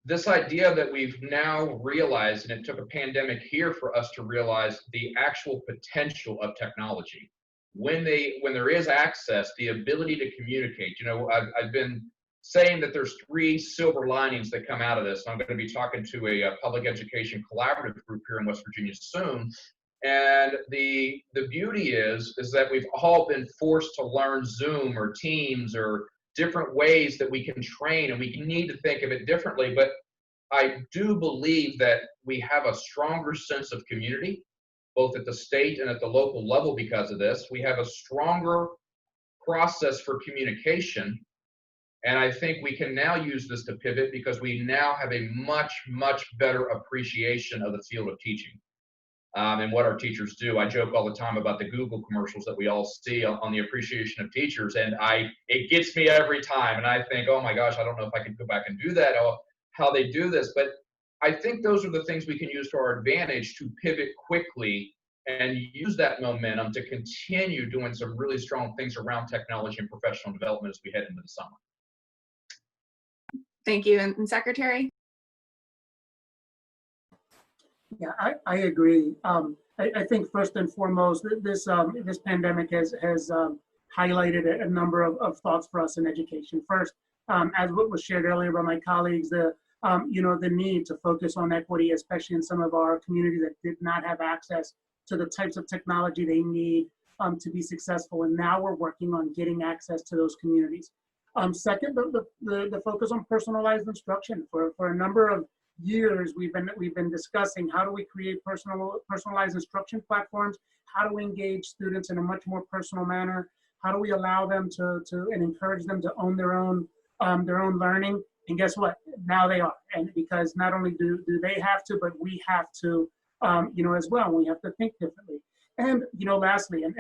this idea that we've now realized, and it took a pandemic here for us to realize the actual potential of technology. When there is access, the ability to communicate. I've been saying that there's 3 silver linings that come out of this. I'm going to be talking to a public education collaborative group here in West Virginia soon. And the beauty is that we've all been forced to learn Zoom or Teams or different ways that we can train, and we need to think of it differently. But I do believe that we have a stronger sense of community, both at the state and at the local level because of this. We have a stronger process for communication. And I think we can now use this to pivot because we now have a much, much better appreciation of the field of teaching. And what our teachers do. I joke all the time about the Google commercials that we all see on the appreciation of teachers, and it gets me every time. And I think, oh my gosh, I don't know if I can go back and do that or how they do this. But I think those are the things we can use to our advantage to pivot quickly and use that momentum to continue doing some really strong things around technology and professional development as we head into the summer. Thank you. And Secretary? Yeah, I agree. I think first and foremost, this pandemic has highlighted a number of thoughts for us in education. First, as what was shared earlier by my colleagues, the need to focus on equity, especially in some of our communities that did not have access to the types of technology they need to be successful. And now we're working on getting access to those communities. Second, the focus on personalized instruction. For a number of years, we've been discussing how do we create personalized instruction platforms, how do we engage students in a much more personal manner, how do we allow them to and encourage them to own their own learning. And guess what? Now they are, and because not only do they have to, but we have to, as well. We have to think differently. And lastly, and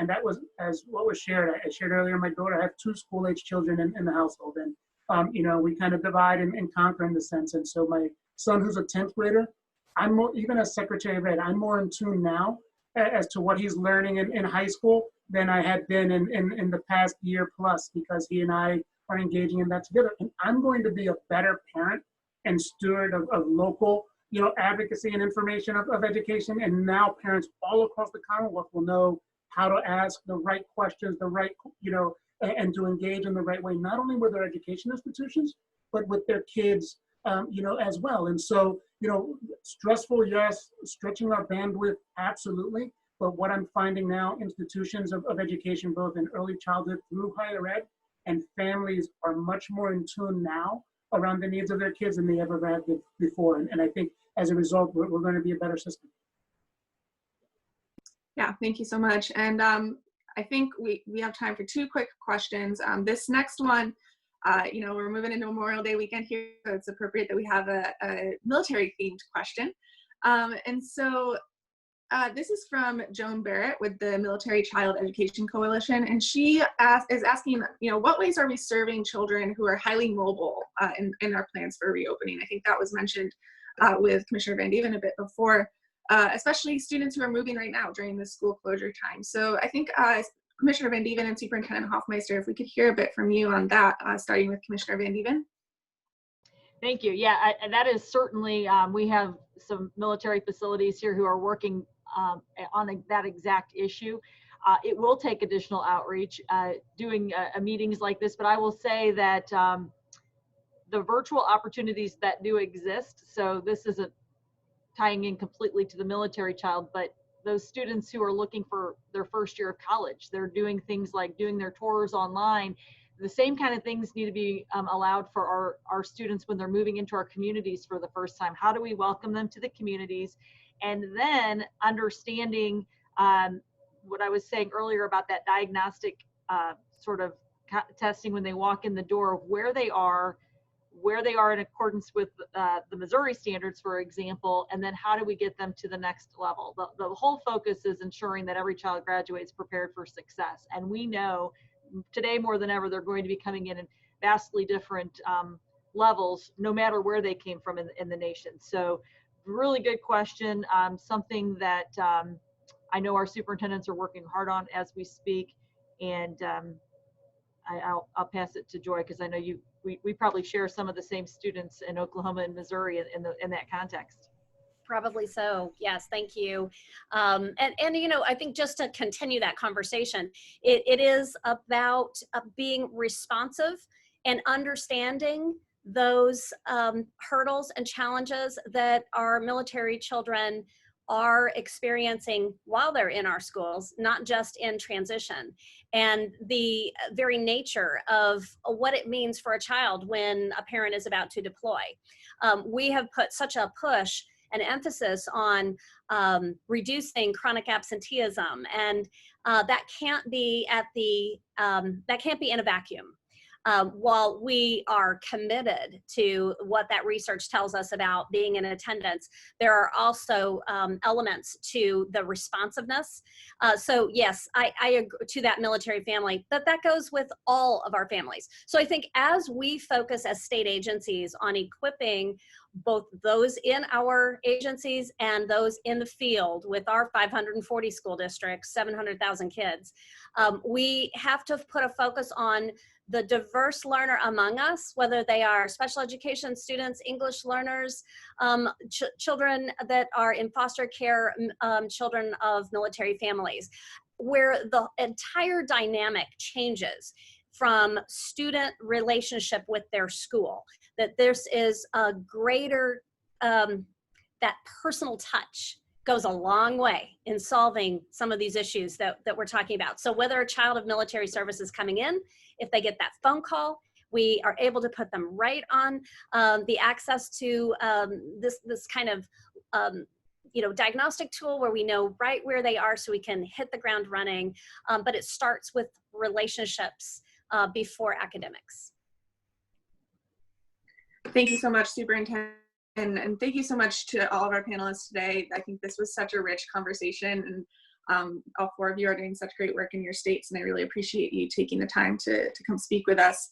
that was as what was shared. I shared earlier. My daughter, I have 2 school-age children in the household, and we kind of divide and conquer in the sense. And so my son, who's a 10th grader, I'm more, even as Secretary of Ed, I'm more in tune now as to what he's learning in high school than I had been in the past year plus, because he and I are engaging in that together. And I'm going to be a better parent and steward of local, advocacy and information of education. And now parents all across the Commonwealth will know how to ask the right questions, the right, and to engage in the right way, not only with their education institutions, but with their kids, as well. And so, stressful, yes, stretching our bandwidth, absolutely. But what I'm finding now, institutions of education, both in early childhood through higher ed, and families are much more in tune now around the needs of their kids than they ever have before. And I think as a result, we're going to be a better system. Yeah, thank you so much. And I think we have time for 2 quick questions. This next one, we're moving into Memorial Day weekend here, so it's appropriate that we have a military-themed question. And so this is from Joan Barrett with the Military Child Education Coalition, and she is asking, what ways are we serving children who are highly mobile in our plans for reopening? I think that was mentioned with Commissioner Van Dieven a bit before, especially students who are moving right now during the school closure time. So I think Commissioner Van Dieven and Superintendent Hoffmeister, if we could hear a bit from you on that, starting with Commissioner Van Dieven. Thank you. Yeah, that is certainly, we have some military facilities here who are working on that exact issue. It will take additional outreach doing meetings like this, but I will say that the virtual opportunities that do exist, so this isn't tying in completely to the military child, but those students who are looking for their first year of college, they're doing things like doing their tours online. The same kind of things need to be allowed for our students when they're moving into our communities for the first time. How do we welcome them to the communities? And then understanding what I was saying earlier about that diagnostic sort of testing when they walk in the door of where they are in accordance with the Missouri standards, for example, and then how do we get them to the next level? The whole focus is ensuring that every child graduates prepared for success. And we know today more than ever, they're going to be coming in vastly different levels, no matter where they came from in the nation. So really good question, something that I know our superintendents are working hard on as we speak. And I'll pass it to Joy, because I know we probably share some of the same students in Oklahoma and Missouri in that context. Probably so. Yes, thank you. And I think just to continue that conversation, it is about being responsive and understanding those hurdles and challenges that our military children are experiencing while they're in our schools, not just in transition, and the very nature of what it means for a child when a parent is about to deploy. We have put such a push and emphasis on reducing chronic absenteeism, and that can't be in a vacuum. While we are committed to what that research tells us about being in attendance, there are also elements to the responsiveness. So yes, I agree to that military family, but that goes with all of our families. So I think as we focus as state agencies on equipping both those in our agencies and those in the field with our 540 school districts, 700,000 kids, we have to put a focus on the diverse learner among us, whether they are special education students, English learners, children that are in foster care, children of military families. where the entire dynamic changes from student relationship with their school, that this is a greater, that personal touch goes a long way in solving some of these issues that we're talking about. So whether a child of military service is coming in, if they get that phone call, we are able to put them right on the access to this kind of diagnostic tool where we know right where they are so we can hit the ground running. But it starts with relationships before academics. Thank you so much, Superintendent. And thank you so much to all of our panelists today. I think this was such a rich conversation, and all four of you are doing such great work in your states, and I really appreciate you taking the time to come speak with us.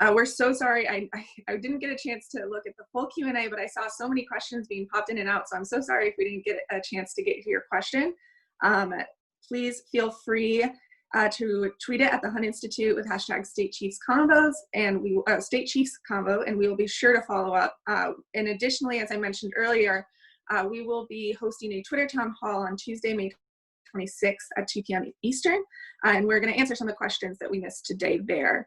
We're so sorry, I didn't get a chance to look at the full Q&A, but I saw so many questions being popped in and out, so I'm so sorry if we didn't get a chance to get to your question. Please feel free to tweet it at the Hunt Institute with hashtag State Chiefs Convos, and State Chiefs Convo, and we will be sure to follow up. And additionally, as I mentioned earlier, we will be hosting a Twitter town hall on Tuesday, May 26th at 2 p.m. Eastern, and we're going to answer some of the questions that we missed today there.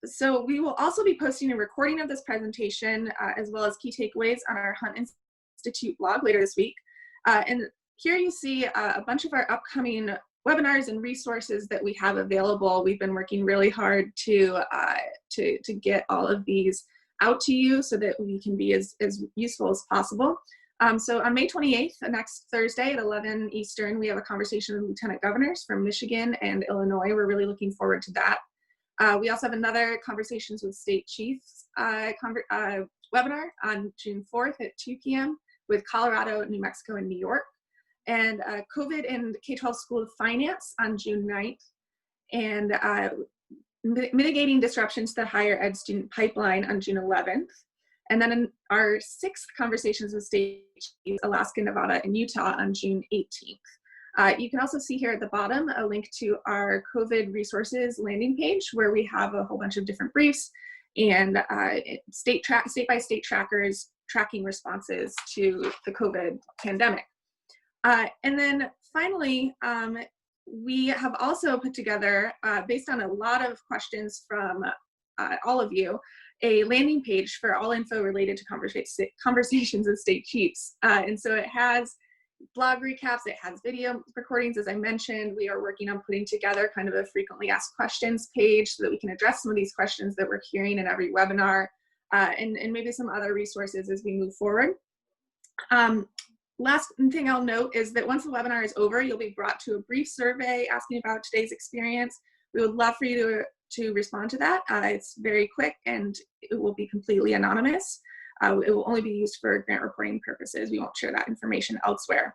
So we will also be posting a recording of this presentation as well as key takeaways on our Hunt Institute blog later this week. And here you see a bunch of our upcoming webinars and resources that we have available. We've been working really hard to get all of these out to you so that we can be as useful as possible. So on May 28th, next Thursday at 11 Eastern, we have a conversation with Lieutenant Governors from Michigan and Illinois. We're really looking forward to that. We also have another Conversations with State Chiefs webinar on June 4th at 2 p.m. with Colorado, New Mexico, and New York. And COVID and K-12 School of Finance on June 9th. And mitigating disruptions to the higher ed student pipeline on June 11th. And then in our 6th Conversations with State Chiefs, Alaska, Nevada, and Utah on June 18th. You can also see here at the bottom a link to our COVID resources landing page where we have a whole bunch of different briefs and state-by-state trackers tracking responses to the COVID pandemic. And then finally, we have also put together, based on a lot of questions from all of you, a landing page for all info related to Conversations with State Chiefs. And so it has blog recaps, it has video recordings, as I mentioned. We are working on putting together kind of a frequently asked questions page so that we can address some of these questions that we're hearing in every webinar, and maybe some other resources as we move forward. Last thing I'll note is that once the webinar is over, you'll be brought to a brief survey asking about today's experience. We would love for you to respond to that. It's very quick and it will be completely anonymous. It will only be used for grant reporting purposes. We won't share that information elsewhere.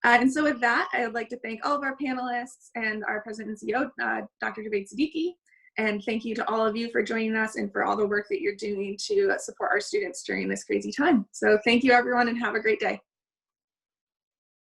And so with that, I would like to thank all of our panelists and our President and CEO, Dr. Javed Siddiqui. And thank you to all of you for joining us and for all the work that you're doing to support our students during this crazy time. So thank you, everyone, and have a great day.